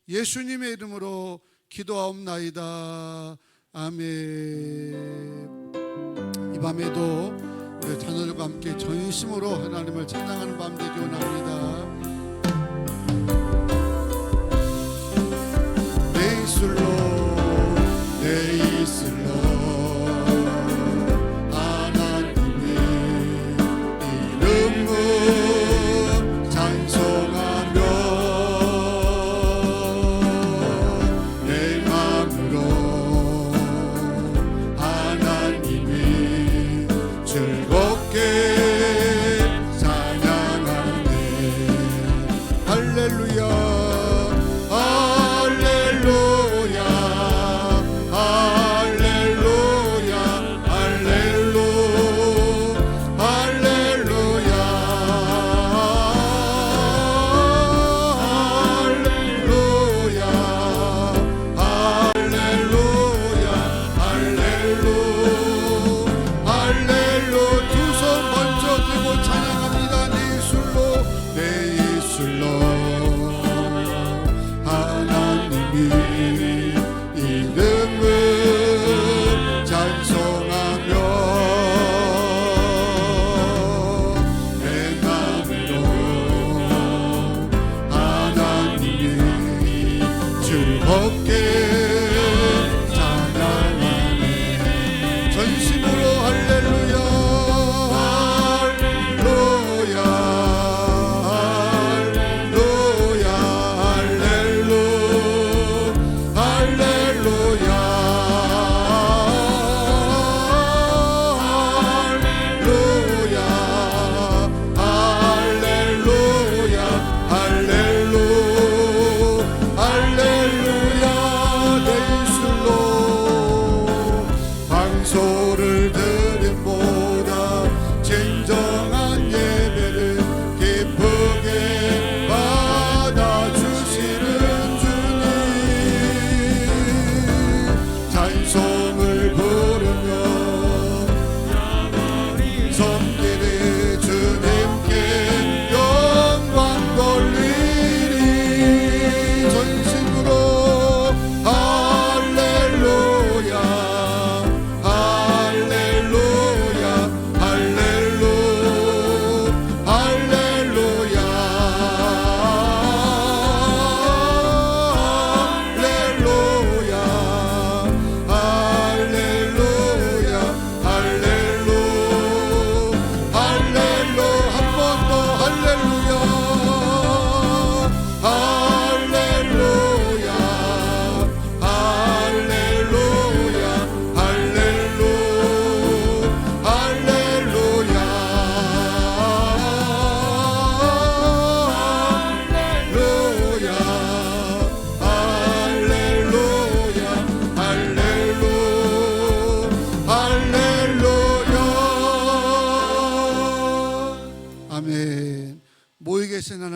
예수님의 이름으로 기도하옵나이다. 아멘. 이 밤에도 우리 자녀들과 함께 전심으로 하나님을 찬양하는 밤 되기 원합니다. 내 입술로 내 입술로 하나님의 이름을 찬송하며 내 마음으로 하나님을 즐겁게 찬양하네. 할렐루야.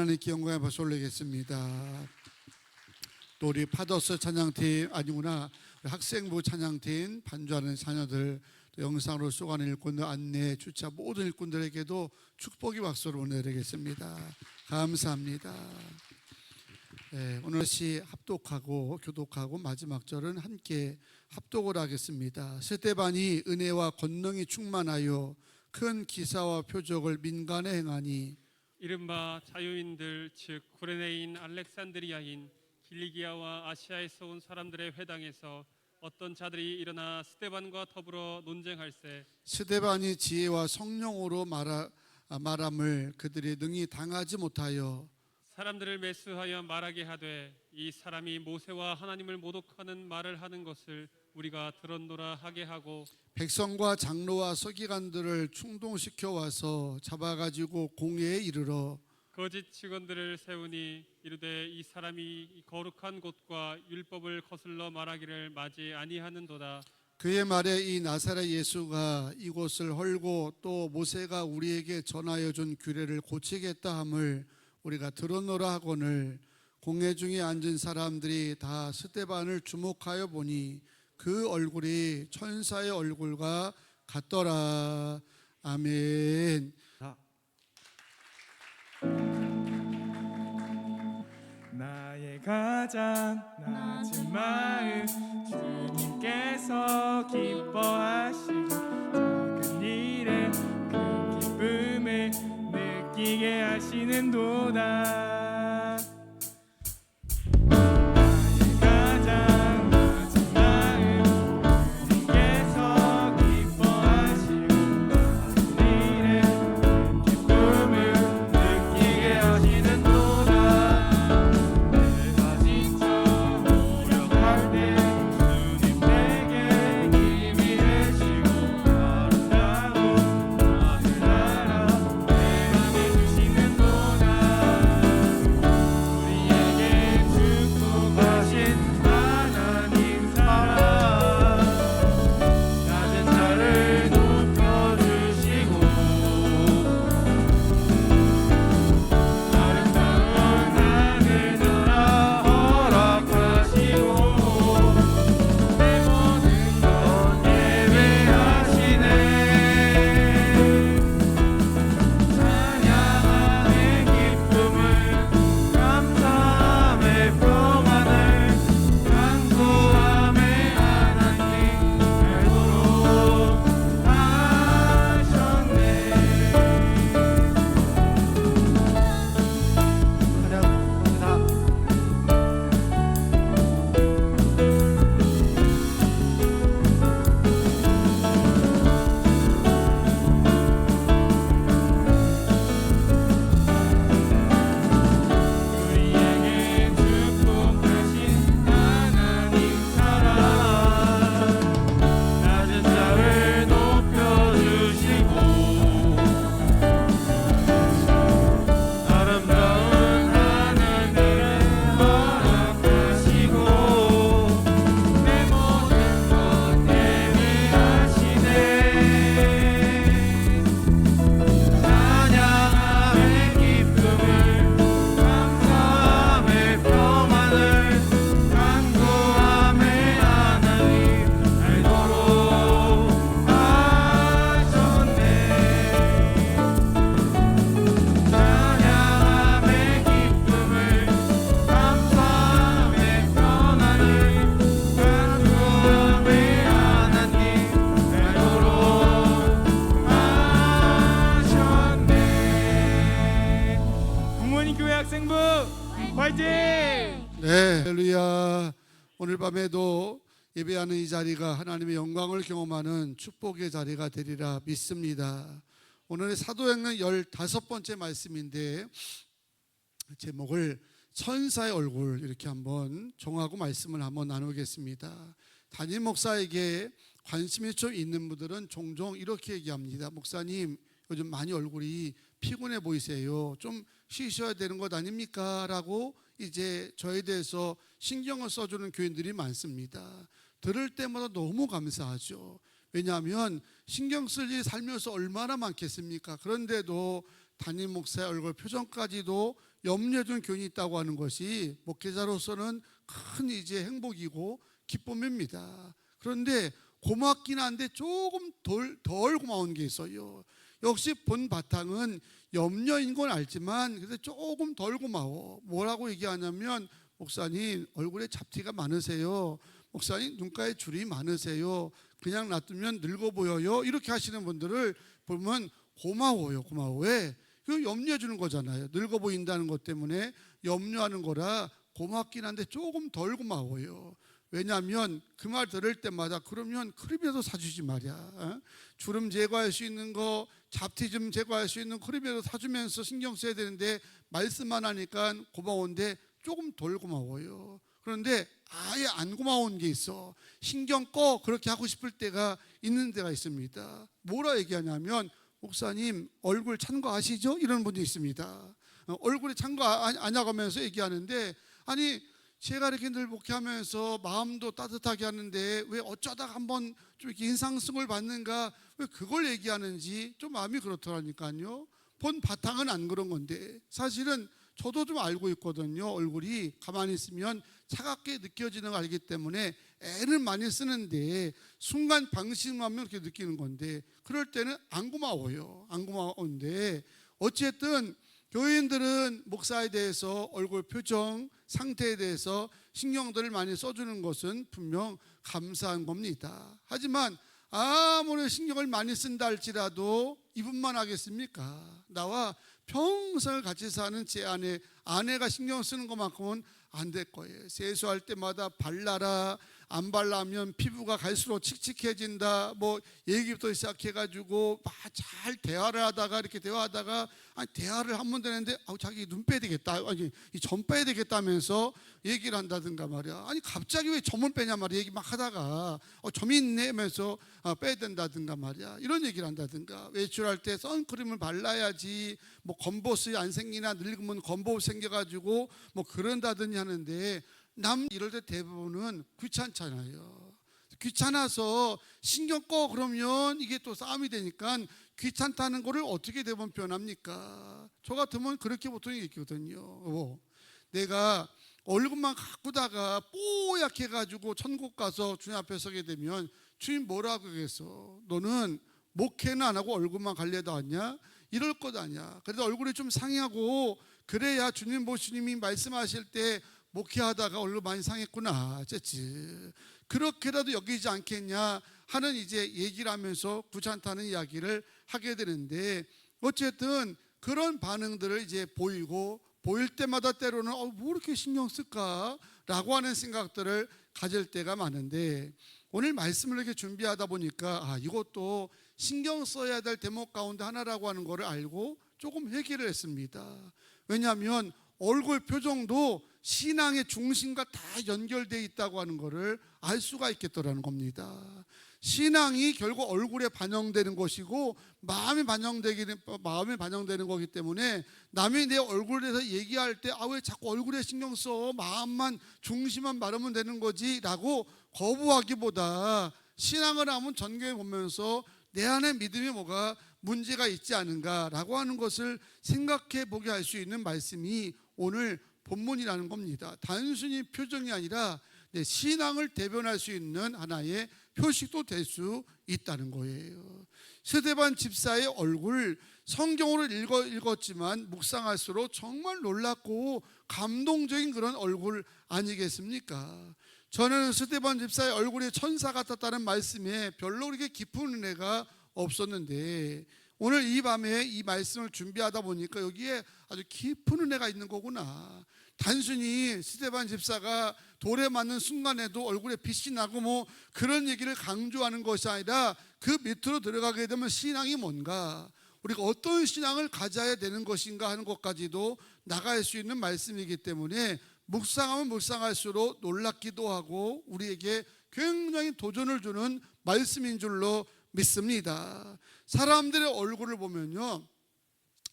하나님께 영광의 박수 올리겠습니다. 또 우리 파더스 찬양팀 아니구나 학생부 찬양팀 반주하는 자녀들 또 영상으로 쏘가는 일꾼들 안내 주차 모든 일꾼들에게도 축복의 박수를 보내드리겠습니다. 감사합니다. 오늘 시 합독하고 교독하고 마지막 절은 함께 합독을 하겠습니다. 스데반이 은혜와 권능이 충만하여 큰 기사와 표적을 민간에 행하니 이른바 자유인들 즉 구레네인 알렉산드리아인 길리기아와 아시아에서 온 사람들의 회당에서 어떤 자들이 일어나 스데반과 더불어 논쟁할세 스데반이 지혜와 성령으로 말함을 그들이 능히 당하지 못하여 사람들을 매수하여 말하게 하되 이 사람이 모세와 하나님을 모독하는 말을 하는 것을 우리가 들었노라 하게 하고 백성과 장로와 서기관들을 충동시켜 와서 잡아가지고 공회에 이르러 거짓 직원들을 세우니 이르되 이 사람이 거룩한 곳과 율법을 거슬러 말하기를 맞이 아니하는도다. 그의 말에 이 나사렛 예수가 이곳을 헐고 또 모세가 우리에게 전하여 준 규례를 고치겠다 함을 우리가 들었노라 하거늘 공회 중에 앉은 사람들이 다 스데반을 주목하여 보니 그 얼굴이 천사의 얼굴과 같더라. 아멘. 나의 나의 가장 낮은 마음 주님께서 기뻐하시고 작은 일에 큰 기쁨을 느끼게 하시는도다. 화이팅! 네, 할렐루야. 오늘 밤에도 예배하는 이 자리가 하나님의 영광을 경험하는 축복의 자리가 되리라 믿습니다. 오늘의 사도행전 15번째 말씀인데 제목을 천사의 얼굴 이렇게 한번 정하고 말씀을 한번 나누겠습니다. 담임 목사에게 관심이 좀 있는 분들은 종종 이렇게 얘기합니다. 목사님, 요즘 많이 얼굴이 피곤해 보이세요. 좀 쉬셔야 되는 것 아닙니까? 라고 이제 저에 대해서 신경을 써주는 교인들이 많습니다. 들을 때마다 너무 감사하죠. 왜냐하면 신경 쓸 일이 살면서 얼마나 많겠습니까? 그런데도 담임 목사의 얼굴 표정까지도 염려해준 교인이 있다고 하는 것이 목회자로서는 큰 이제 행복이고 기쁨입니다. 그런데 고맙긴 한데 조금 덜 고마운 게 있어요. 역시 본 바탕은 염려인 건 알지만 그래서 조금 덜 고마워. 뭐라고 얘기하냐면 목사님 얼굴에 잡티가 많으세요. 목사님 눈가에 주름이 많으세요. 그냥 놔두면 늙어 보여요. 이렇게 하시는 분들을 보면 고마워요. 고마워. 왜? 그 염려해 주는 거잖아요. 늙어 보인다는 것 때문에 염려하는 거라 고맙긴 한데 조금 덜 고마워요. 왜냐하면 그 말 들을 때마다 그러면 크림이라도 사주지 말이야. 주름 제거할 수 있는 거, 잡티 좀 제거할 수 있는 크림이라도 사주면서 신경 써야 되는데 말씀만 하니까 고마운데 조금 덜 고마워요. 그런데 아예 안 고마운 게 있어. 신경 꺼 그렇게 하고 싶을 때가 있는 데가 있습니다. 뭐라 얘기하냐면 목사님 얼굴 찬 거 아시죠? 이런 분이 있습니다. 얼굴에 찬 거 아냐고 하면서 얘기하는데 아니 제가 이렇게 늘 목회하면서 마음도 따뜻하게 하는데 왜 어쩌다가 한번 좀 이렇게 인상성을 받는가 왜 그걸 얘기하는지 좀 마음이 그렇더라니까요. 본 바탕은 안 그런 건데 사실은 저도 좀 알고 있거든요. 얼굴이 가만히 있으면 차갑게 느껴지는 걸 알기 때문에 애를 많이 쓰는데 순간 방심하면 그렇게 느끼는 건데 그럴 때는 안 고마워요. 안 고마운데 어쨌든 교인들은 목사에 대해서 얼굴 표정, 상태에 대해서 신경들을 많이 써주는 것은 분명 감사한 겁니다. 하지만 아무리 신경을 많이 쓴다 할지라도 이분만 하겠습니까? 나와 평생을 같이 사는 제 아내가 신경 쓰는 것만큼은 안 될 거예요. 세수할 때마다 발라라, 안 발라면 피부가 갈수록 칙칙해진다, 뭐 얘기부터 시작해가지고 막 잘 대화를 하다가 이렇게 대화하다가 대화를 하면 되는데 자기 눈 빼야 되겠다, 이 점 빼야 되겠다면서 얘기를 한다든가 말이야. 아니 갑자기 왜 점을 빼냐 말이야. 얘기 막 하다가 점이 있네 하면서 빼야 된다든가 말이야. 이런 얘기를 한다든가, 외출할 때 선크림을 발라야지 뭐 검버스 안 생기나, 늙으면 검버스 생겨가지고 뭐 그런다더니 하는데, 남 이럴 때 대부분은 귀찮잖아요. 귀찮아서 신경 꺼 그러면 이게 또 싸움이 되니까 귀찮다는 거를 어떻게 대부분 표현합니까? 저 같으면 그렇게 보통 얘기거든요. 내가 얼굴만 가꾸다가 뽀얗게 해가지고 천국 가서 주님 앞에 서게 되면 주님 뭐라고 하겠어? 너는 목회는 안 하고 얼굴만 갈래다 왔냐? 이럴 것 아니야. 그래도 얼굴이 좀 상하고 그래야 주님 주님이 말씀하실 때 목회하다가 얼굴 많이 상했구나, 어쨌지, 그렇게라도 여기지 않겠냐 하는 이제 얘기를 하면서 귀찮다는 이야기를 하게 되는데, 어쨌든 그런 반응들을 이제 보일 때마다 때로는 뭐 이렇게 신경 쓸까라고 하는 생각들을 가질 때가 많은데, 오늘 말씀을 이렇게 준비하다 보니까 이것도 신경 써야 될 대목 가운데 하나라고 하는 것을 알고 조금 회개를 했습니다. 왜냐하면 얼굴 표정도 신앙의 중심과 다 연결되어 있다고 하는 것을 알 수가 있겠더라는 겁니다. 신앙이 결국 얼굴에 반영되는 것이고 마음에 반영되는 거기 때문에, 남이 내 얼굴에 대해서 얘기할 때 왜 자꾸 얼굴에 신경 써, 마음만 중심만 바르면 되는 거지 라고 거부하기보다, 신앙을 하면 전경에 보면서 내 안에 믿음이 뭐가 문제가 있지 않은가라고 하는 것을 생각해 보게 할 수 있는 말씀이 오늘 본문이라는 겁니다. 단순히 표정이 아니라 내 신앙을 대변할 수 있는 하나의 표식도 될 수 있다는 거예요. 스데반 집사의 얼굴, 성경으로 읽었지만 묵상할수록 정말 놀랍고 감동적인 그런 얼굴 아니겠습니까? 저는 스데반 집사의 얼굴이 천사 같았다는 말씀에 별로 그렇게 깊은 은혜가 없었는데, 오늘 이 밤에 이 말씀을 준비하다 보니까 여기에 아주 깊은 은혜가 있는 거구나. 단순히 스데반 집사가 돌에 맞는 순간에도 얼굴에 빛이 나고 뭐 그런 얘기를 강조하는 것이 아니라, 그 밑으로 들어가게 되면 신앙이 뭔가, 우리가 어떤 신앙을 가져야 되는 것인가 하는 것까지도 나갈 수 있는 말씀이기 때문에, 묵상하면 묵상할수록 놀랍기도 하고 우리에게 굉장히 도전을 주는 말씀인 줄로 믿습니다. 사람들의 얼굴을 보면요,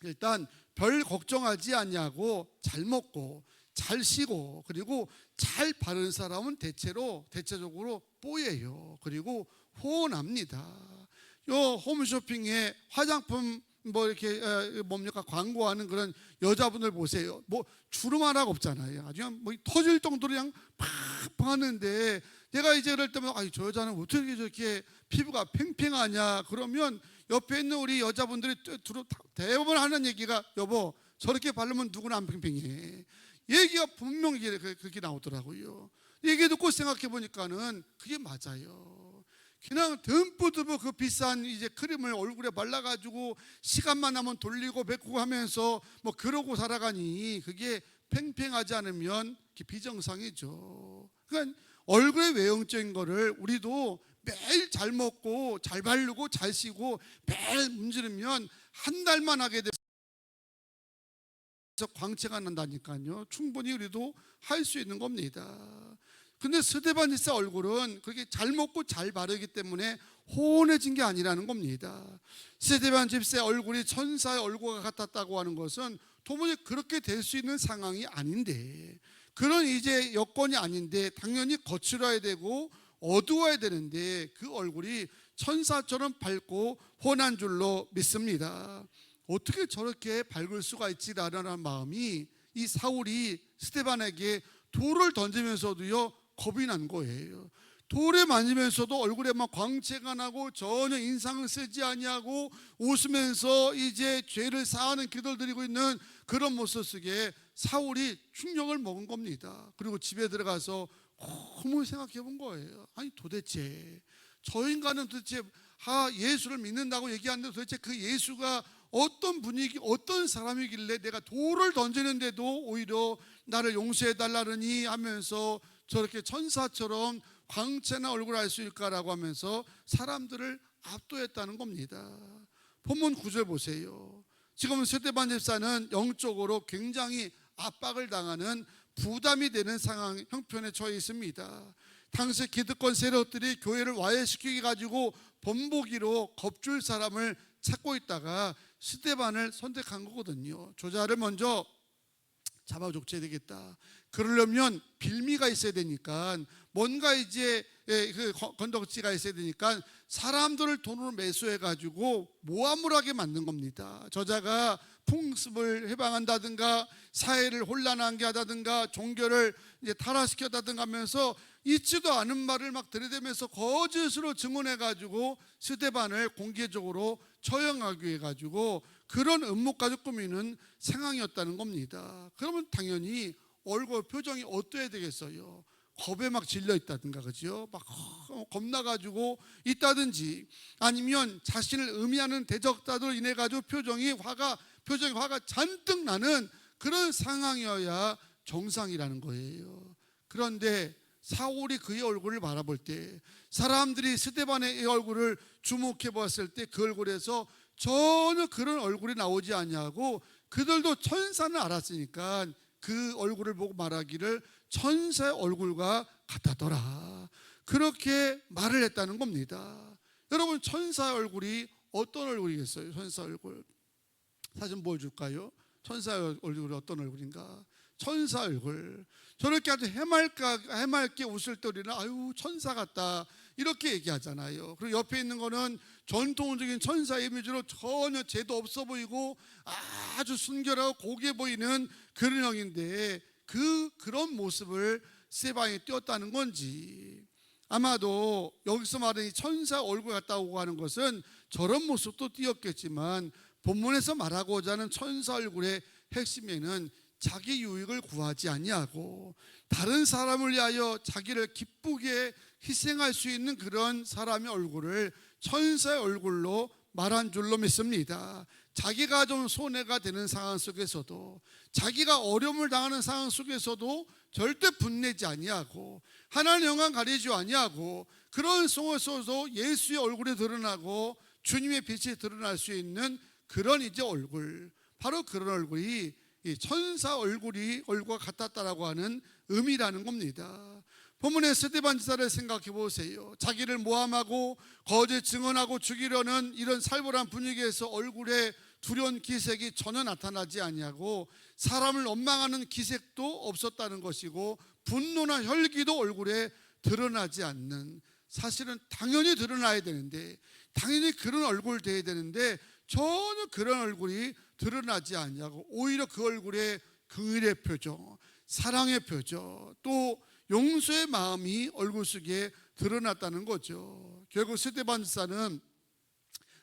일단 별 걱정하지 않냐고 잘 먹고 잘 쉬고 그리고 잘 바른 사람은 대체적으로 뽀예요. 그리고 호원합니다. 요 홈쇼핑에 화장품 뭐 이렇게 광고하는 그런 여자분들 보세요. 뭐 주름 하나가 없잖아요. 아주 그냥 뭐 터질 정도로 그냥 팍팍 하는데, 내가 이제 그럴 때면 저 여자는 어떻게 저렇게 피부가 팽팽하냐 그러면, 옆에 있는 우리 여자분들이 대부분 하는 얘기가, 여보 저렇게 바르면 누구나 안 팽팽해. 얘기가 분명히 그렇게 나오더라고요. 얘기 듣고 생각해 보니까는 그게 맞아요. 그냥 듬뿍 그 비싼 이제 크림을 얼굴에 발라가지고 시간만 나면 돌리고 메꾸고 하면서 뭐 그러고 살아가니, 그게 팽팽하지 않으면 비정상이죠. 그러니까 얼굴의 외형적인 거를 우리도 매일 잘 먹고 잘 바르고 잘 쉬고 매일 문지르면 한 달만 하게 돼서 광채가 난다니까요. 충분히 우리도 할 수 있는 겁니다. 근데 스데반 집사 얼굴은 그렇게 잘 먹고 잘 바르기 때문에 호원해진 게 아니라는 겁니다. 스데반 집사의 얼굴이 천사의 얼굴과 같았다고 하는 것은 도무지 그렇게 될 수 있는 상황이 아닌데, 그런 이제 여건이 아닌데 당연히 거칠어야 되고 어두워야 되는데, 그 얼굴이 천사처럼 밝고 혼한 줄로 믿습니다. 어떻게 저렇게 밝을 수가 있지라는 마음이, 이 사울이 스데반에게 돌을 던지면서도요 겁이 난 거예요. 돌에 만지면서도 얼굴에 막 광채가 나고 전혀 인상을 쓰지 아니하고 웃으면서 이제 죄를 사하는 기도를 드리고 있는 그런 모습 속에 사울이 충격을 먹은 겁니다. 그리고 집에 들어가서 너무 생각해 본 거예요. 아니 도대체 저 인간은 도대체 예수를 믿는다고 얘기하는데 도대체 그 예수가 어떤 분위기, 어떤 사람이길래 내가 돌을 던지는데도 오히려 나를 용서해 달라느니 하면서 저렇게 천사처럼 광채나 얼굴을 알 수 있을까라고 하면서 사람들을 압도했다는 겁니다. 본문 9절 보세요. 지금 스데반 집사는 영적으로 굉장히 압박을 당하는 부담이 되는 상황 형편에 처해 있습니다. 당시 기득권 세력들이 교회를 와해시키기 가지고 본보기로 겁줄 사람을 찾고 있다가 스데반을 선택한 거거든요. 저자를 먼저 잡아 족쳐야 되겠다. 그러려면 빌미가 있어야 되니까 뭔가 이제 그 건덕지가 있어야 되니까 사람들을 돈으로 매수해 가지고 모함을 하게 만든 겁니다. 저자가 풍습을 해방한다든가 사회를 혼란하게 하다든가 종교를 이제 타락시켰다든가 하면서 있지도 않은 말을 막 들이대면서 거짓으로 증언해 가지고 스데반을 공개적으로 처형하게 해 가지고 그런 음모까지 꾸미는 상황이었다는 겁니다. 그러면 당연히 얼굴 표정이 어떠해야 되겠어요? 겁에 막 질려 있다든가, 그죠? 막 겁나가지고 있다든지, 아니면 자신을 의미하는 대적자들로 인해 가지고 표정이 화가 잔뜩 나는 그런 상황이어야 정상이라는 거예요. 그런데 사울이 그의 얼굴을 바라볼 때, 사람들이 스데반의 얼굴을 주목해 보았을 때 그 얼굴에서 전혀 그런 얼굴이 나오지 않냐고, 그들도 천사는 알았으니까 그 얼굴을 보고 말하기를 천사의 얼굴과 같았더라, 그렇게 말을 했다는 겁니다. 여러분, 천사의 얼굴이 어떤 얼굴이겠어요? 천사 얼굴 사진 보여줄까요? 천사의 얼굴이 어떤 얼굴인가? 천사 얼굴, 저렇게 아주 해맑게 웃을 때 우리는 아유 천사 같다 이렇게 얘기하잖아요. 그리고 옆에 있는 거는 전통적인 천사 이미지로 전혀 죄도 없어 보이고 아주 순결하고 고귀해 보이는 그런 형인데, 그런 모습을 스데반이 띄었다는 건지, 아마도 여기서 말하는 이 천사 얼굴 같다고 하는 것은 저런 모습도 띄었겠지만, 본문에서 말하고자 하는 천사 얼굴의 핵심에는 자기 유익을 구하지 아니하고 다른 사람을 위하여 자기를 기쁘게 희생할 수 있는 그런 사람의 얼굴을 천사의 얼굴로 말한 줄로 믿습니다. 자기가 좀 손해가 되는 상황 속에서도, 자기가 어려움을 당하는 상황 속에서도 절대 분내지 아니하고 하나님 영광 가리지 아니하고 그런 속에서도 예수의 얼굴이 드러나고 주님의 빛이 드러날 수 있는 그런 이제 얼굴, 바로 그런 얼굴이 이 천사 얼굴과 같았다라고 하는 의미라는 겁니다. 본문의 스데반 지사를 생각해 보세요. 자기를 모함하고 거짓 증언하고 죽이려는 이런 살벌한 분위기에서 얼굴에 두려운 기색이 전혀 나타나지 아니하고 사람을 원망하는 기색도 없었다는 것이고, 분노나 혈기도 얼굴에 드러나지 않는, 사실은 당연히 드러나야 되는데, 당연히 그런 얼굴 돼야 되는데 전혀 그런 얼굴이 드러나지 않냐고, 오히려 그 얼굴에 긍휼의 표정, 사랑의 표정, 또 용서의 마음이 얼굴 속에 드러났다는 거죠. 결국 스데반 지사는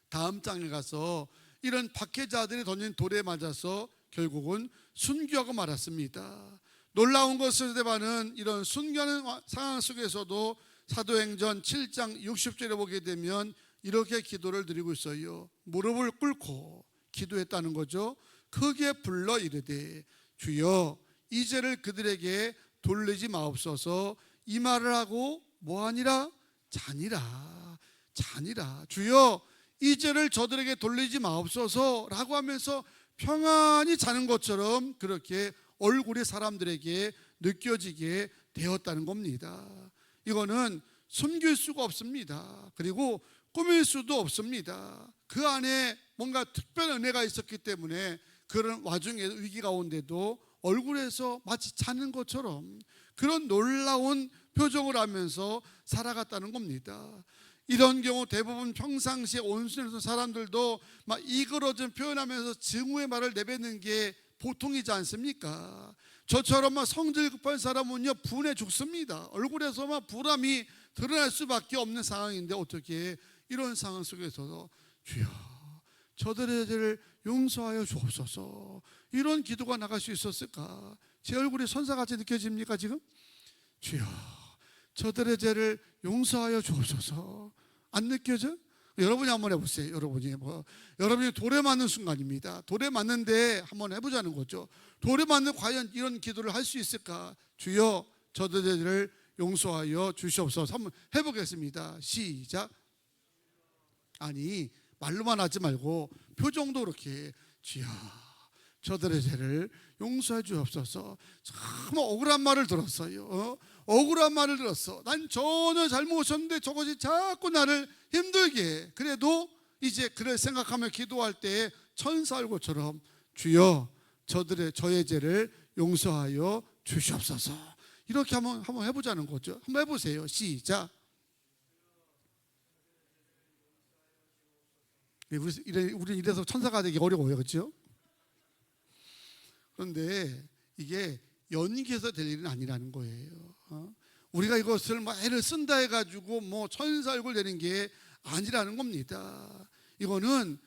다음 장에 가서 이런 박해자들이 던진 돌에 맞아서 결국은 순교하고 말았습니다. 놀라운 것은 스데반은 이런 순교하는 상황 속에서도 사도행전 7장 60절에 보게 되면 이렇게 기도를 드리고 있어요. 무릎을 꿇고 기도했다는 거죠. 크게 불러 이르되 주여 이 죄를 그들에게 돌리지 마옵소서. 이 말을 하고 뭐하니라? 자니라. 주여 이 죄를 저들에게 돌리지 마옵소서 라고 하면서 평안히 자는 것처럼 그렇게 얼굴이 사람들에게 느껴지게 되었다는 겁니다. 이거는 숨길 수가 없습니다. 그리고 꾸밀 수도 없습니다. 그 안에 뭔가 특별한 은혜가 있었기 때문에 그런 와중에 위기 가운데도 얼굴에서 마치 자는 것처럼 그런 놀라운 표정을 하면서 살아갔다는 겁니다. 이런 경우 대부분 평상시에 온순했던 사람들도 막 이그러진 표현하면서 증오의 말을 내뱉는 게 보통이지 않습니까? 저처럼 막 성질 급한 사람은요 분해 죽습니다. 얼굴에서 막 불암이 드러날 수밖에 없는 상황인데 어떻게 이런 상황 속에서도 주여 저들의 죄를 용서하여 주옵소서. 이런 기도가 나갈 수 있었을까? 제 얼굴이 선사같이 느껴집니까 지금? 주여, 저들의 죄를 용서하여 주옵소서. 안 느껴져? 여러분이 한번 해보세요. 여러분이 돌에 맞는 순간입니다. 돌에 맞는데 한번 해보자는 거죠. 돌에 맞는 과연 이런 기도를 할 수 있을까? 주여, 저들의 죄를 용서하여 주시옵소서. 한번 해보겠습니다. 시작. 아니, 말로만 하지 말고 표정도 그렇게, 주여, 저들의 죄를 용서해 주옵소서. 참 억울한 말을 들었어요. 억울한 말을 들었어. 난 전혀 잘못했는데 저것이 자꾸 나를 힘들게 해. 그래도 이제 그래 생각하며 기도할 때 천사 얼굴처럼, 주여, 저의 죄를 용서하여 주시옵소서. 이렇게 한번 해보자는 거죠. 한번 해보세요. 시작. 우리 이래서 천사가 되기 어려워요, 그렇죠? 그런데 이게 연기해서 될 일은 아니라는 거예요. 우리가 이것을 애를 쓴다 해가지고 천사 얼굴 되는 게 아니라는 겁니다. 이거는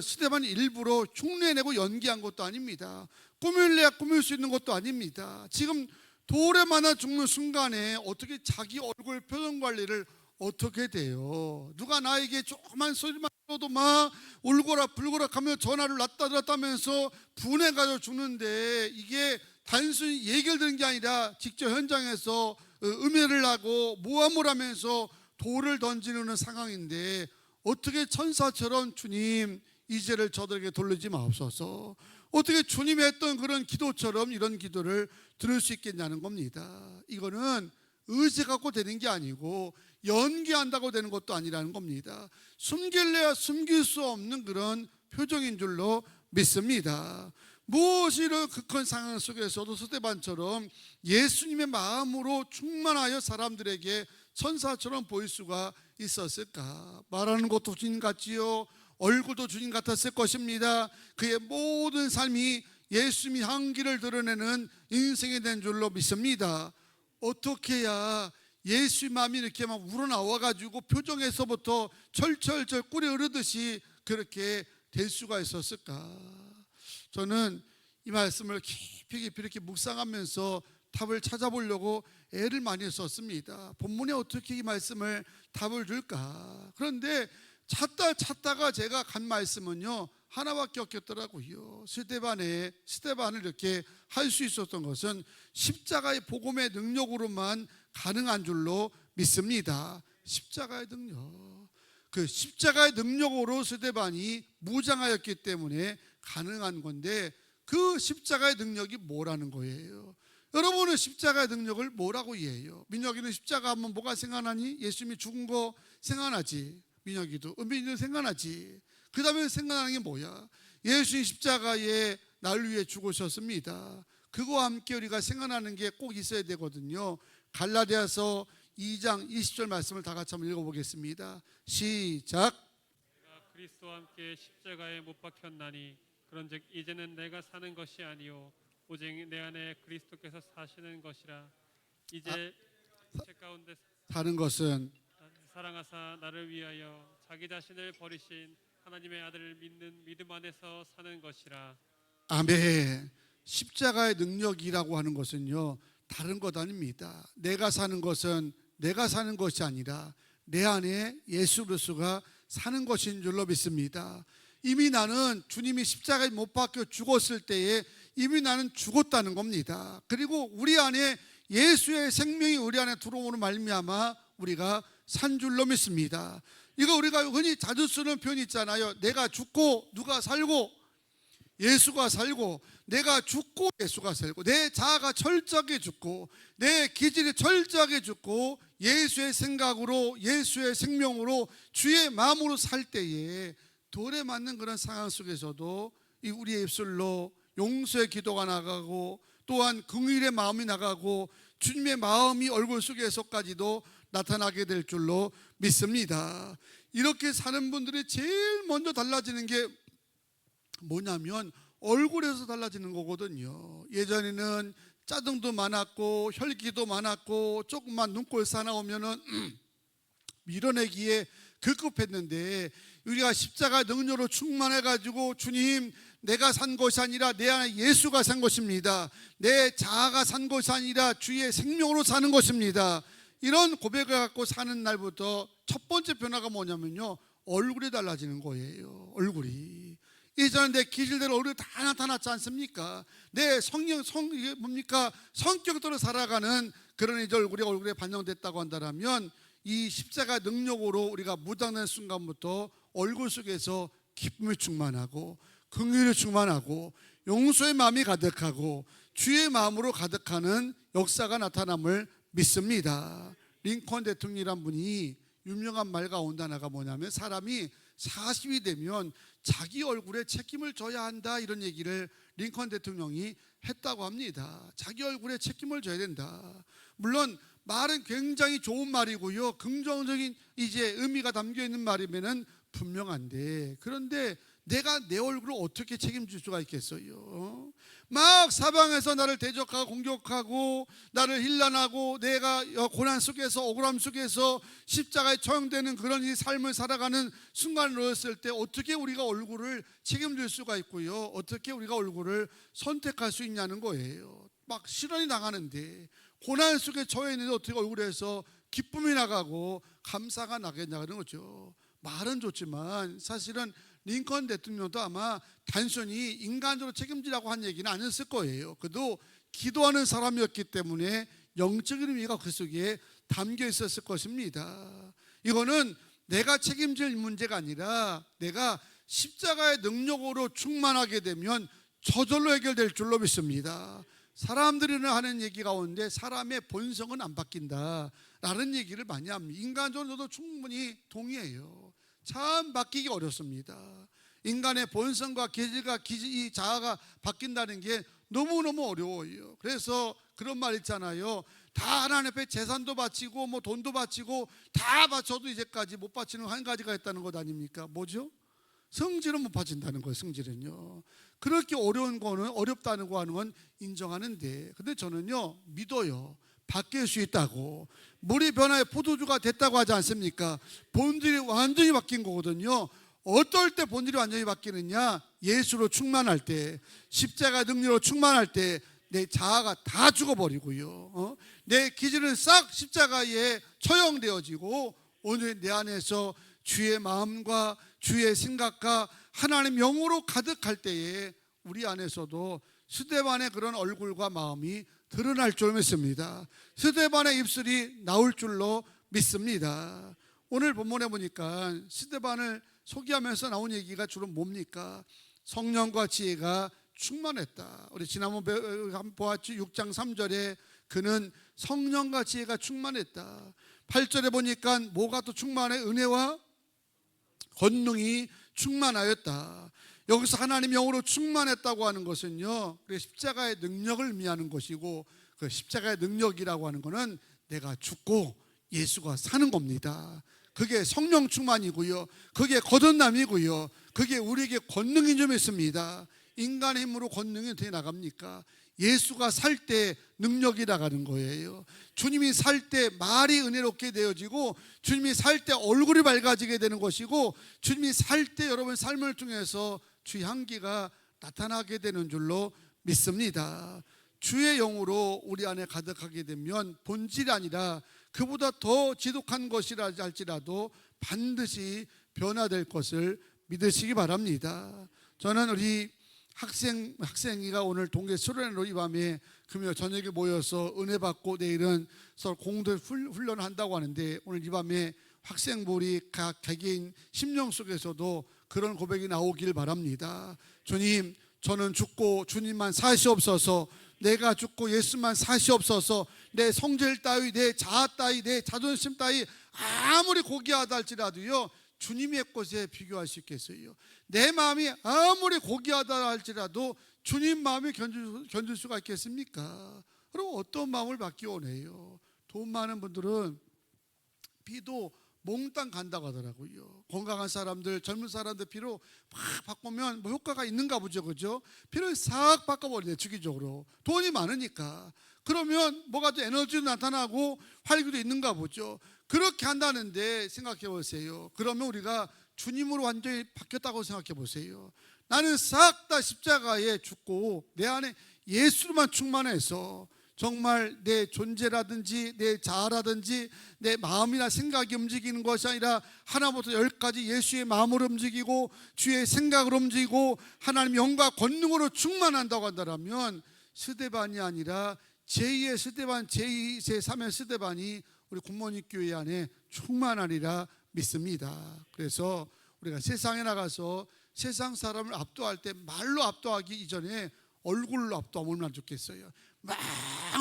스데반이 일부러 흉내내고 연기한 것도 아닙니다. 꾸밀래야 꾸밀 수 있는 것도 아닙니다. 지금 돌에 맞아 죽는 순간에 어떻게 자기 얼굴 표정 관리를 어떻게 돼요? 누가 나에게 조그만 소리만 들어도 막 울거라 불거라 하며 전화를 놨다 들었다 하면서 분해가지고 죽는데, 이게 단순히 얘기를 들은 게 아니라 직접 현장에서 음해를 하고 모함을 하면서 돌을 던지는 상황인데, 어떻게 천사처럼 주님 이 죄를 저들에게 돌리지 마옵소서, 어떻게 주님이 했던 그런 기도처럼 이런 기도를 들을 수 있겠냐는 겁니다. 이거는 의지 갖고 되는 게 아니고 연기한다고 되는 것도 아니라는 겁니다. 숨길래야 숨길 수 없는 그런 표정인 줄로 믿습니다. 무엇이 이런 극한 상황 속에서도 스데반처럼 예수님의 마음으로 충만하여 사람들에게 천사처럼 보일 수가 있었을까? 말하는 것도 주님 같지요, 얼굴도 주님 같았을 것입니다. 그의 모든 삶이 예수님의 향기를 드러내는 인생이 된 줄로 믿습니다. 어떻게 해야 예수의 마음이 이렇게 막 우러나와가지고 표정에서부터 철철철 꿀이 흐르듯이 그렇게 될 수가 있었을까? 저는 이 말씀을 깊이 이렇게 묵상하면서 답을 찾아보려고 애를 많이 썼습니다. 본문에 어떻게 이 말씀을 답을 줄까? 그런데 찾다가 제가 간 말씀은요, 하나밖에 없겠더라고요. 스데반을 이렇게 할 수 있었던 것은 십자가의 복음의 능력으로만 가능한 줄로 믿습니다. 십자가의 능력, 그 십자가의 능력으로 스데반이 무장하였기 때문에 가능한 건데, 그 십자가의 능력이 뭐라는 거예요? 여러분은 십자가의 능력을 뭐라고 이해해요? 민혁이는 십자가 하면 뭐가 생각나니? 예수님이 죽은 거 생각나지. 민혁이도 은빈이도 생각나지. 그 다음에 생각나는 게 뭐야? 예수님 십자가에 나를 위해 죽으셨습니다. 그거와 함께 우리가 생각나는 게 꼭 있어야 되거든요. 갈라디아서 2장 20절 말씀을 다 같이 한번 읽어보겠습니다. 시작. 내가 그리스도와 함께 십자가에 못 박혔나니 그런즉 이제는 내가 사는 것이 아니요 오직 내 안에 그리스도께서 사시는 것이라. 이제 제 가운데 사는 것은 사랑하사 나를 위하여 자기 자신을 버리신 하나님의 아들을 믿는 믿음 안에서 사는 것이라. 아멘. 십자가의 능력이라고 하는 것은요, 다른 것 아닙니다. 내가 사는 것은 내가 사는 것이 아니라 내 안에 예수 그리스도가 사는 것인 줄로 믿습니다. 이미 나는 주님이 십자가에 못 박혀 죽었을 때에 이미 나는 죽었다는 겁니다. 그리고 우리 안에 예수의 생명이 우리 안에 들어오는 말미암아 우리가 산 줄로 믿습니다. 이거 우리가 흔히 자주 쓰는 표현이 있잖아요. 내가 죽고 누가 살고, 예수가 살고, 내가 죽고 예수가 살고, 내 자아가 철저하게 죽고 내 기질이 철저하게 죽고 예수의 생각으로 예수의 생명으로 주의 마음으로 살 때에 돌에 맞는 그런 상황 속에서도 우리의 입술로 용서의 기도가 나가고, 또한 긍휼의 마음이 나가고 주님의 마음이 얼굴 속에서까지도 나타나게 될 줄로 믿습니다. 이렇게 사는 분들이 제일 먼저 달라지는 게 뭐냐면 얼굴에서 달라지는 거거든요. 예전에는 짜증도 많았고 혈기도 많았고 조금만 눈꼴 사나오면은 밀어내기에 급급했는데, 우리가 십자가 능력으로 충만해가지고 주님, 내가 산 것이 아니라 내 안에 예수가 산 것입니다. 내 자아가 산 것이 아니라 주의 생명으로 사는 것입니다. 이런 고백을 갖고 사는 날부터 첫 번째 변화가 뭐냐면요, 얼굴이 달라지는 거예요. 얼굴이. 이전에 내 기질대로 얼굴이 다 나타났지 않습니까? 내 이게 뭡니까? 성격대로 살아가는 그런 이제 얼굴에 반영됐다고 한다면, 이 십자가 능력으로 우리가 무장된 순간부터 얼굴 속에서 기쁨이 충만하고 긍휼이 충만하고 용서의 마음이 가득하고 주의 마음으로 가득하는 역사가 나타남을 믿습니다. 링컨 대통령이란 분이 유명한 말 가운데 하나가 뭐냐면, 사람이 40이 되면 자기 얼굴에 책임을 져야 한다, 이런 얘기를 링컨 대통령이 했다고 합니다. 자기 얼굴에 책임을 져야 된다. 물론 말은 굉장히 좋은 말이고요, 긍정적인 이제 의미가 담겨 있는 말이면은 분명한데, 그런데 내가 내 얼굴을 어떻게 책임질 수가 있겠어요? 막 사방에서 나를 대적하고 공격하고 나를 힐난하고 내가 고난 속에서 억울함 속에서 십자가에 처형되는 그런 이 삶을 살아가는 순간을 놓였을 때 어떻게 우리가 얼굴을 책임질 수가 있고요, 어떻게 우리가 얼굴을 선택할 수 있냐는 거예요. 막 실현이 나가는데, 고난 속에 처해 있는데 어떻게 얼굴에서 기쁨이 나가고 감사가 나겠냐는 거죠. 말은 좋지만 사실은 링컨 대통령도 아마 단순히 인간적으로 책임지라고 한 얘기는 아니었을 거예요. 그도 기도하는 사람이었기 때문에 영적인 의미가 그 속에 담겨 있었을 것입니다. 이거는 내가 책임질 문제가 아니라 내가 십자가의 능력으로 충만하게 되면 저절로 해결될 줄로 믿습니다. 사람들이 하는 얘기 가운데 사람의 본성은 안 바뀐다 라는 얘기를 많이 합니다. 인간적으로 저도 충분히 동의해요. 참 바뀌기 어렵습니다. 인간의 본성과 기질과 이 자아가 바뀐다는 게 너무너무 어려워요. 그래서 그런 말 있잖아요. 다 하나님 앞에 재산도 바치고 뭐 돈도 바치고 다 바쳐도 이제까지 못 바치는 한 가지가 있다는 것 아닙니까? 뭐죠? 성질은 못 바친다는 거예요. 성질은요. 그렇게 어려운 거는, 어렵다는 거 하는 건 인정하는데, 근데 저는요 믿어요. 바뀔 수 있다고. 물이 변화해 포도주가 됐다고 하지 않습니까? 본질이 완전히 바뀐 거거든요. 어떨 때 본질이 완전히 바뀌느냐? 예수로 충만할 때, 십자가 능력으로 충만할 때 내 자아가 다 죽어버리고요, 내 기질은 싹 십자가에 처형되어지고 오늘 내 안에서 주의 마음과 주의 생각과 하나님 영으로 가득할 때에 우리 안에서도 스데반의 그런 얼굴과 마음이 드러날 줄 믿습니다. 스데반의 입술이 나올 줄로 믿습니다. 오늘 본문에 보니까 스데반을 소개하면서 나온 얘기가 주로 뭡니까? 성령과 지혜가 충만했다. 우리 지난번 보았지. 6장 3절에 그는 성령과 지혜가 충만했다. 8절에 보니까 뭐가 또 충만해? 은혜와 권능이 충만하였다. 여기서 하나님 영으로 충만했다고 하는 것은요, 십자가의 능력을 의미하는 것이고, 그 십자가의 능력이라고 하는 것은 내가 죽고 예수가 사는 겁니다. 그게 성령 충만이고요, 그게 거듭남이고요, 그게 우리에게 권능이 좀 있습니다. 인간의 힘으로 권능이 어떻게 나갑니까? 예수가 살 때 능력이 나가는 거예요. 주님이 살 때 말이 은혜롭게 되어지고, 주님이 살 때 얼굴이 밝아지게 되는 것이고, 주님이 살 때 여러분 삶을 통해서 주의 향기가 나타나게 되는 줄로 믿습니다. 주의 영으로 우리 안에 가득하게 되면 본질이 아니라 그보다 더 지독한 것이라 할지라도 반드시 변화될 것을 믿으시기 바랍니다. 저는 우리 학생이가 오늘 동계 수련회로 이 밤에 금요 저녁에 모여서 은혜 받고 내일은 서로 공동 훈련을 한다고 하는데, 오늘 이 밤에 학생들이 각 개개인 심령 속에서도 그런 고백이 나오길 바랍니다. 주님, 저는 죽고 주님만 사시옵소서. 내가 죽고 예수만 사시옵소서. 내 성질 따위, 내 자아 따위, 내 자존심 따위 아무리 고귀하다 할지라도요, 주님의 것에 비교할 수 있겠어요? 내 마음이 아무리 고귀하다 할지라도 주님 마음이 견딜 수가 있겠습니까? 그럼 어떤 마음을 받기 원해요? 돈 많은 분들은 피도 몽땅 간다고 하더라고요. 건강한 사람들, 젊은 사람들 피로 막 바꾸면 뭐 효과가 있는가 보죠, 그죠? 피를 싹 바꿔버리네, 주기적으로. 돈이 많으니까. 그러면 뭐가 또 에너지도 나타나고 활기도 있는가 보죠. 그렇게 한다는데 생각해 보세요. 그러면 우리가 주님으로 완전히 바뀌었다고 생각해 보세요. 나는 싹 다 십자가에 죽고 내 안에 예수로만 충만해서 정말 내 존재라든지 내 자아라든지 내 마음이나 생각이 움직이는 것이 아니라 하나부터 열까지 예수의 마음으로 움직이고 주의 생각으로 움직이고 하나님 영과 권능으로 충만한다고 한다면 스데반이 아니라 제2의 스데반, 제2, 제3의 스데반이 우리 굿모닝 교회 안에 충만하리라 믿습니다. 그래서 우리가 세상에 나가서 세상 사람을 압도할 때 말로 압도하기 이전에 얼굴로 압도하면 얼마나 좋겠어요. 막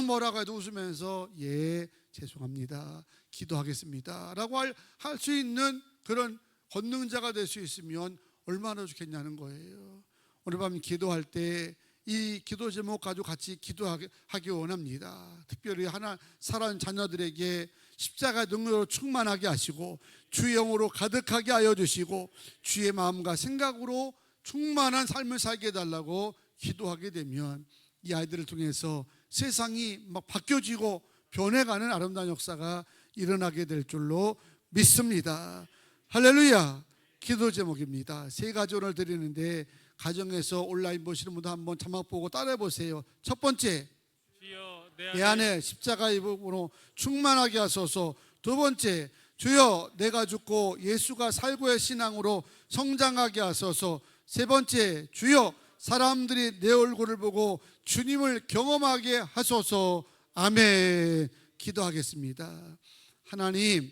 뭐라고 해도 웃으면서 예 죄송합니다 기도하겠습니다 라고 할 수 있는 그런 권능자가 될 수 있으면 얼마나 좋겠냐는 거예요. 오늘 밤 기도할 때 이 기도 제목 가지고 같이 기도하기 원합니다. 특별히 하나 사랑하는 자녀들에게 십자가 능력으로 충만하게 하시고 주의 영으로 가득하게 하여 주시고 주의 마음과 생각으로 충만한 삶을 살게 해달라고 기도하게 되면 이 아이들을 통해서 세상이 막 바뀌어지고 변해가는 아름다운 역사가 일어나게 될 줄로 믿습니다. 할렐루야. 기도 제목입니다. 세 가지 오늘 드리는데 가정에서 온라인 보시는 분도 한번 자막 보고 따라해 보세요. 첫 번째, 주여 내 안에 십자가의 부분으로 충만하게 하소서. 두 번째, 주여 내가 죽고 예수가 살고의 신앙으로 성장하게 하소서. 세 번째, 주여 사람들이 내 얼굴을 보고 주님을 경험하게 하소서. 아멘. 기도하겠습니다. 하나님,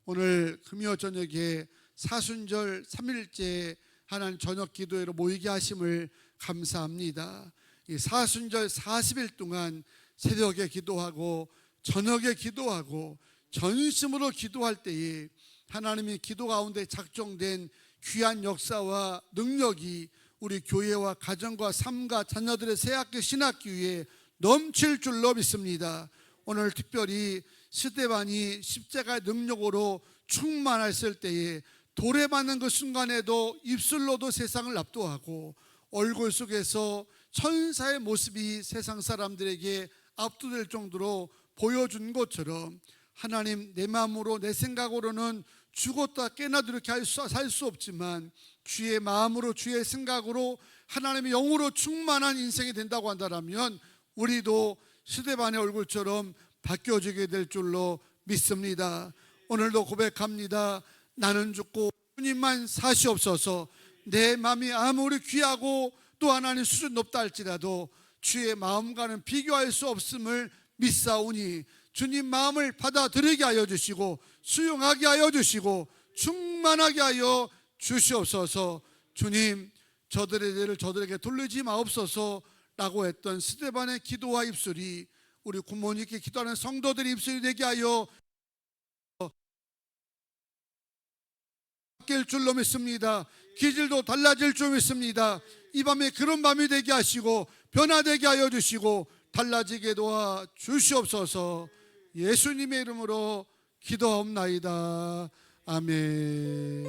오늘 금요 저녁에 사순절 3일째 하나님 저녁 기도회로 모이게 하심을 감사합니다. 이 사순절 40일 동안 새벽에 기도하고 저녁에 기도하고 전심으로 기도할 때에 하나님이 기도 가운데 작정된 귀한 역사와 능력이 우리 교회와 가정과 삶과 자녀들의 새학교 신학교에 넘칠 줄로 믿습니다. 오늘 특별히 스데반이 십자가의 능력으로 충만했을 때에 돌에 맞는 그 순간에도 입술로도 세상을 압도하고 얼굴 속에서 천사의 모습이 세상 사람들에게 압도될 정도로 보여준 것처럼 하나님, 내 마음으로 내 생각으로는 죽었다 깨나도 이렇게 살 수 없지만 주의 마음으로 주의 생각으로 하나님의 영으로 충만한 인생이 된다고 한다면 우리도 스데반의 얼굴처럼 바뀌어지게 될 줄로 믿습니다. 오늘도 고백합니다. 나는 죽고 주님만 사시옵소서. 내 마음이 아무리 귀하고 또 하나님 수준 높다 할지라도 주의 마음과는 비교할 수 없음을 믿사오니 주님 마음을 받아들이게 하여 주시고 수용하게 하여 주시고 충만하게 하여 주시옵소서. 주님, 저들의 죄를 저들에게 돌리지 마옵소서 라고 했던 스데반의 기도와 입술이 우리 굿모닝께 기도하는 성도들의 입술이 되게 하여 바뀔 줄로 믿습니다. 기질도 달라질 줄 믿습니다. 이 밤에 그런 밤이 되게 하시고 변화되게 하여 주시고 달라지게 도와 주시옵소서. 예수님의 이름으로 기도하옵나이다. 아멘.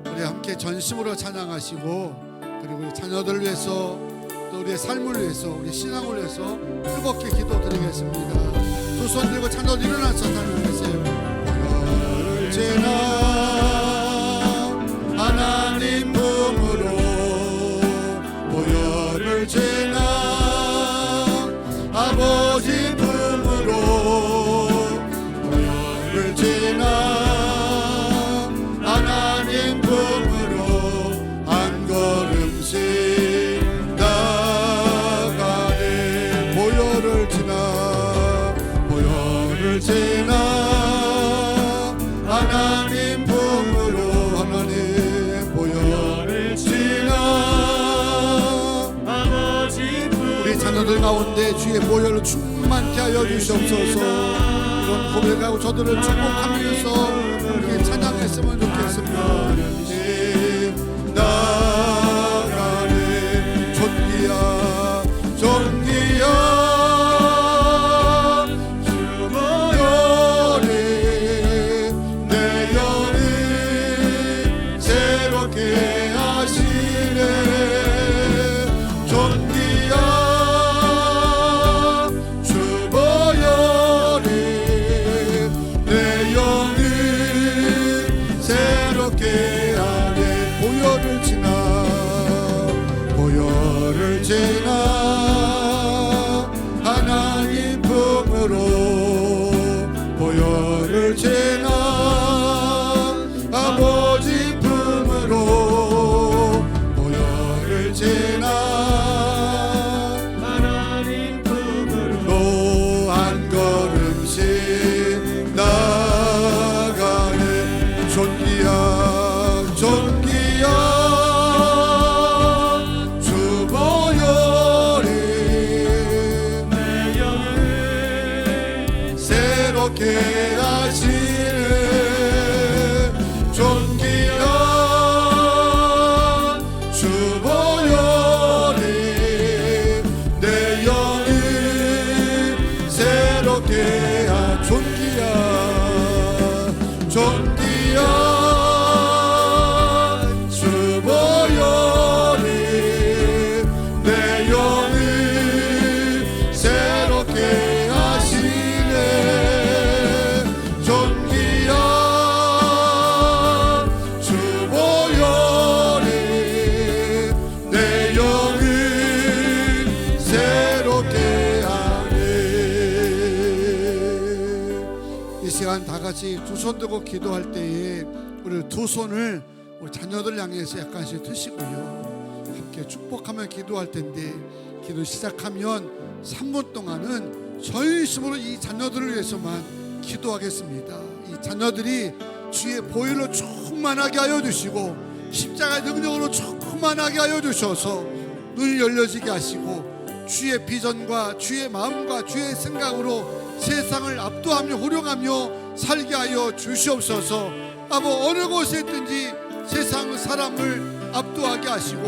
우리 함께 전심으로 찬양하시고 그리고 우리 자녀들을 위해서 또 우리의 삶을 위해서 우리 신앙을 위해서 뜨겁게 기도드리겠습니다. 두 손 들고 자녀들 일어나서 찬양하세요. 언제나 하나님 품으로 보혈을 죄나 아버지 품으로 보혈을 죄나 하나님 품으로 한 걸음씩 나가네. 보혈을 지나 보혈을 지나 하나님 품으로 하나님 보혈을 지나 아버지 품으로 우리 자녀들 가운데 주의 보혈을 충만케 하여 주시옵소서. 이런 고백하고 저들을 축복하면서 우리 찬양했으면 좋겠습니다. 나가네 존귀야 존귀야 새 재나 하나님 품으로 보혈을 재나 아버지 품으로 보혈을 재나 하나님 품으로 또 한 걸음씩 나가네 존귀한 존귀한 주 보혈이 내 영을 새롭게 하시네 존귀한 주 보혈이 내 영을 새롭게 하 존귀한 존귀한 주 보혈이 내 영을 새롭게 하시네 존귀한 주 보혈이 내 영을 새롭게 하네. 이 시간 다 같이 두 손 들고 기도할 때에 우리 두 손을 우리 자녀들 향해서 약간씩 드시고요 함께 축복하며 기도할 텐데 기도 시작하면 3분 동안은 전심으로 이 자녀들을 위해서만 기도하겠습니다. 이 자녀들이 주의 보혈로 충만하게 하여 주시고 십자가의 능력으로 충만하게 하여 주셔서 눈이 열려지게 하시고 주의 비전과 주의 마음과 주의 생각으로 세상을 압도하며 호령하며 살게 하여 주시옵소서. 아버 어느 곳에 있든지 세상 사람을 압도하게 하시고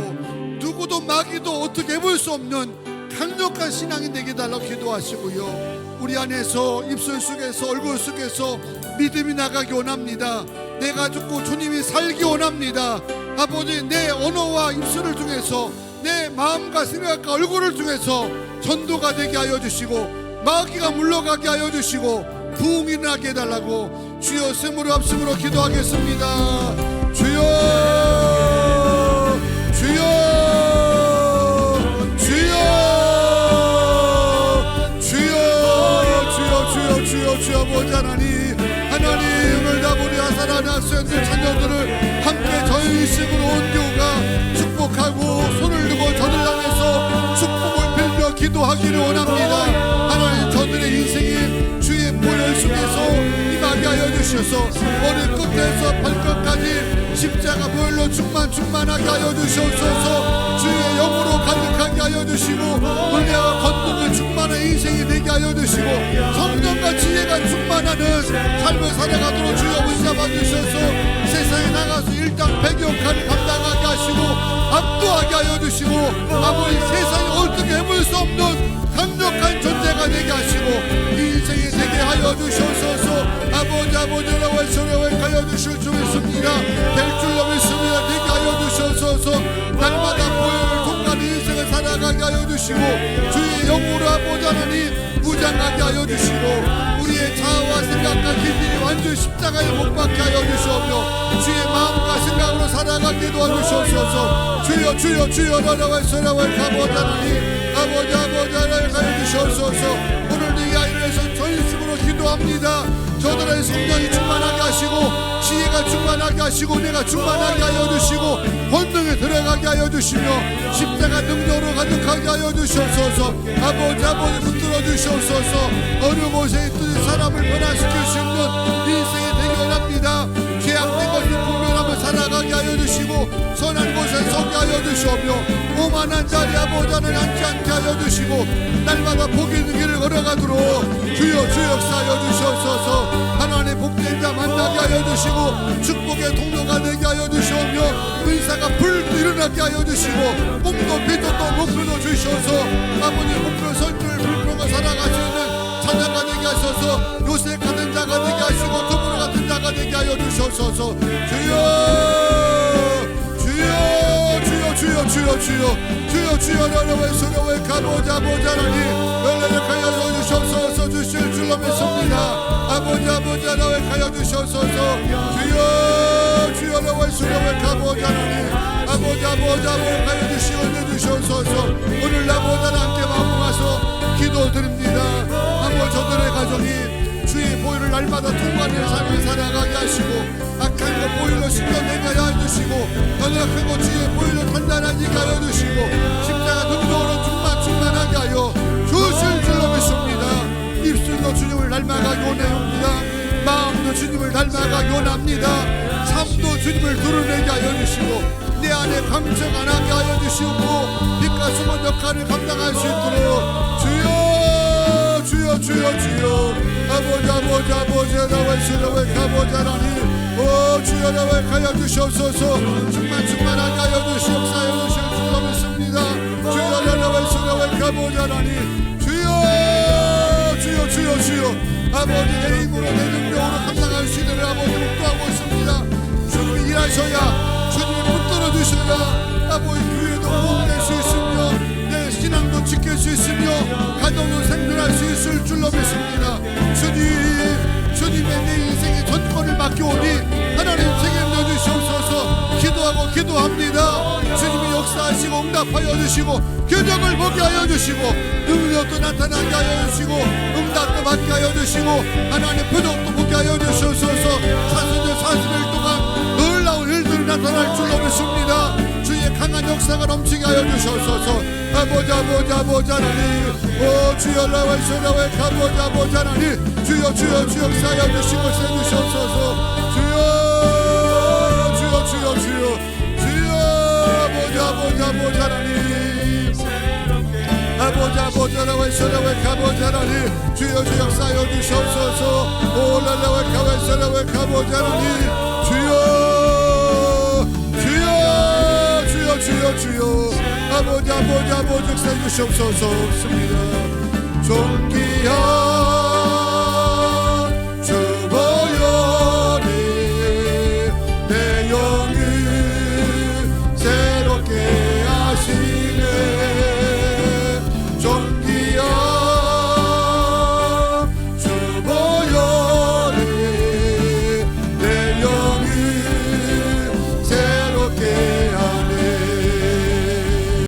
누구도 마귀도 어떻게 해볼 수 없는 강력한 신앙이 되게 달라고 기도하시고요 우리 안에서 입술 속에서 얼굴 속에서 믿음이 나가기 원합니다. 내가 죽고 주님이 살기 원합니다. 아버지 내 언어와 입술을 통해서 내 마음과 생각과 얼굴을 통해서 전도가 되게 하여 주시고 마귀가 물러가게 하여 주시고 부흥이 나게 해달라고 주여 세무로 합심으로 기도하겠습니다. 주여 주여 주여 주여 주여 주여 주여 아버지 하나님을 다 우리 아사라는 학생들 자녀들을 함께 전심으로 온 교우가 축복하고 손을 들고 저들 향해서 축복을 빌며 기도하기를 원합니다. 하나님 저들의 인생이 주의 보혈 속에서 임하게 하여 주셔서 머리 끝에서 발끝까지 십자가 보혈로 충만하게 하여 주셔서 주의 영으로 가득하게 하여 주시고 은혜와 건능을 충만한 인생이 되게 하여 주시고 성령과 지혜가 충만하는 삶을 살아가도록 주여 붙잡아 주셔서 세상에 나가서 일당 백역할을 감당하게 하시고 압도하게 하여 주시고 아버지 세상에 어떻게 해볼 수 없는 강력한 존재가 되게 하시고 인생이 되게 하여 주셔서 아버지라고 하여 주실 줄 믿습니다. 될 줄로 믿습니다. 되게 하여 주셔서 날마다 보혈을 통과하는 인생을 살아가게 하여 주시고 주의 영으로 아버지 하나님 무장하게 하여 주시고 우리의 자아와 생각과 기질이 완전 십자가에 못 박게 하여 주시오며 주의 마음과 생각으로 살아가게 도와주시옵소서. 주여 라라고 하소라고 아버지 하나님 아버지 하나님 하여 주시옵소서. 오늘 이 아이를 위해서 전심으로 기도합니다. 저들의 성령이 충만하게 하시고 지혜가 충만하게 하시고 내가 충만하게 하여 주시고 권능에 들어가게 하여 주시며 십자가 능력으로 가득하게 하여 주시옵소서. 아버지 붙들어 주시옵소서. 어느 곳에 있든 사람을 변화시킬 수 있는 인생이 되기 원합니다. 죄악된 것을 분별하며 살아가게 하여 주시고 선한 곳에 서게 하여 주시오며 오만한 자리 아버지 하나님 앉지 않게 하여 주시고 날마다 복이 있는 길을 걸어가도록 주여 역사하여 주시옵소서. 하나님 복된 자 만나게 하여 주시고 축복의 통로가 되게 하여 주시오며 은사가 불도 일어나게 하여 주시고 꿈도 비전도 목표도 주시옵소서. 아버지 목표 설교를 불평과 살아갈 수 있는 자녀가 되게 하셔서 요셉 같은 자가 되게 하시고 두부르 같은 자가 되게 하여 주시옵소서. 주여 여러분 수고에 가보자 하나님 연락을 하여 주시옵소서. 주실 줄로 믿습니다. 아버지 하나님 하여 주시옵소서. 주여 주여 나와 수령을 가보자 하나님 아버지 가여 주시고 내주시옵소서. 오늘 나보다 함께 마음모아서 기도드립니다. 아버지 저들의 가정이 주의 보혈을 날마다 통과하는 삶을 살아가게 하시고 악한 것 보혈로 씻겨내게 하여 주시고 연약한 것 주의 보혈로 단단하게 하여 주시고 십자가 능력으로 충만하게 하여 주실 줄로 믿습니다. 입술도 주님을 닮아가기 원합니다. 마음도 주님을 닮아가기 원합니다. 삶도 주님을 드러내게 하여 주시고 내 안에 감정 안 하게 하여 주시고 빛과 숨은 역할을 감당할 수 있도록 주여 아버지 나와 주여 가보자 하나님 오 주여 나와 가여 주시옵소서. 충만하게 하여 주시옵사여 주실 줄로 믿습니다. 주여 나와 주여 가보자 하나님 주여 아버지 내 힘으로 내 능력으로 감당할 수 있는 아버지 목도하고 있습니다. 주님이 일하셔야 주님이 붙들어 주셔야 아버지 교회도 보호될 수 있으며 내 신앙도 지킬 수 있으며 가정도 생존할 수 있을 줄로 믿습니다. 주님의 내 인생의 전권을 맡겨오니 하나님 책임져 주시옵소서. 기도합니다. 주님이 역사하시고 응답하여 주시고 기적을 보게 하여 주시고 능력도 나타나게 하여 주시고 응답도 받게 하여 주시고 하나님 표적도 보게 하여 주시옵소서. 40일 동안 놀라운 일들이 나타날 줄로 믿습니다. 주의 강한 역사가 넘치게 하여 주시옵소서. 아버지 하나님 오 주여 나와 가보자 하나님 주여 역사하여 주시고 세주시옵소서. 아버지 하나님 아버지 나와 가보자 하나님 주여 역사하여 주시옵소서. 올라와 가보자 하나님 주여 아버지 역사해 주시옵소서. 존귀한